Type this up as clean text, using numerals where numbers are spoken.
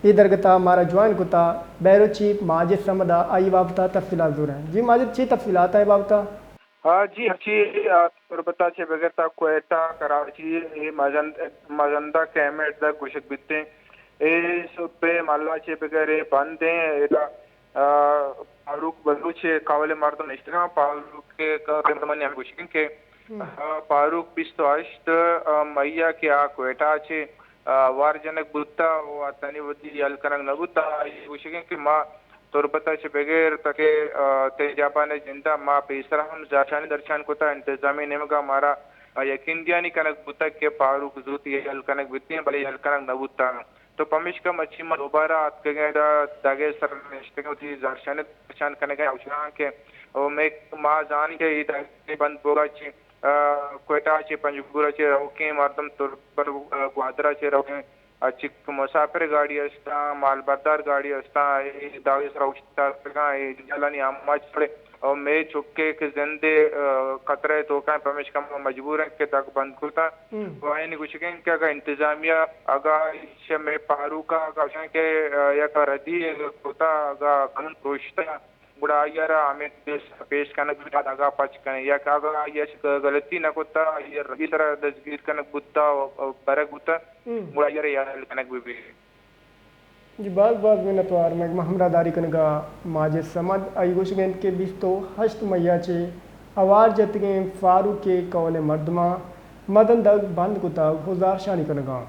ادھر گتا ہمارا جوائن کتا بیرو چیف ماجد سمدا آئی وابطہ تفصیلات دور ہیں جی ماجد چی تفصیلات آئی وابطہ ہاں جی ہچی تربتا چھ بغیر تا کوئٹہ کراچی مازندہ کیمٹ دا گوشک بیتے اے سب پہ مالا چھ بغیر بند ہیں فاروق بلوچ قابل مردم نشتگاں فاروق کے قدمانی ہم گوشکیں کہ فاروق 28 مئیہ کیا کوئٹہ چھ وار جنک بوتا و تنی ودی الکنگ نبوتا گوشکیں کہ ماں تربتا چھ بغیر تکے تیجابان جندہ ماں پیسرہ ہم زاشانی درشان کتا انتظامی نمگا مارا یقین دیانی کنک بوتا کہ فاروق زوتی یہ الکنگ بیتی ہیں بلی الکنگ نبوتا تو پمیش کا مچھی ما دوبارہ آت کگیں دا داگے سر نشتگیں تھی زاشانی درشان کنگیں اوشنان کے میں ماں زانی کے داگے بند بوگا چی کوئٹہ چی پنجگورہ چی روکیں مردم تربر گوادرہ چی روکیں چک مسافر گاڑی استا مال بردار گاڑی استا داوی سر اوشتا تگاں جلانی آماج پڑے اور میں چکے کہ زندے قطرے تو کہیں پرمیش کم مجبور ہیں کہ تک بند کرتا وائنی گوشکیں کہ اگر انتظامیہ اگر اسے میں فاروقہ اگر کہ یک ردی کتا اگر قانون پروشتا بڑا آئیارا ہمیں پیش کنک بتا اگا پچ کنک یا کہ اگر یہ غلطی نہ کتا یہ ردی طرح دزگیر کنک بتا برک بتا بڑا آئیارا یا کنک بھی جی بعض منتوار میں محمرہ داری کنگا ماجد سمد آئی گوشگین کے 28 مئیہ چے اوار جتگیں فاروق کے قول مردمہ مدن دگ بند کتا گزار شانی کنگا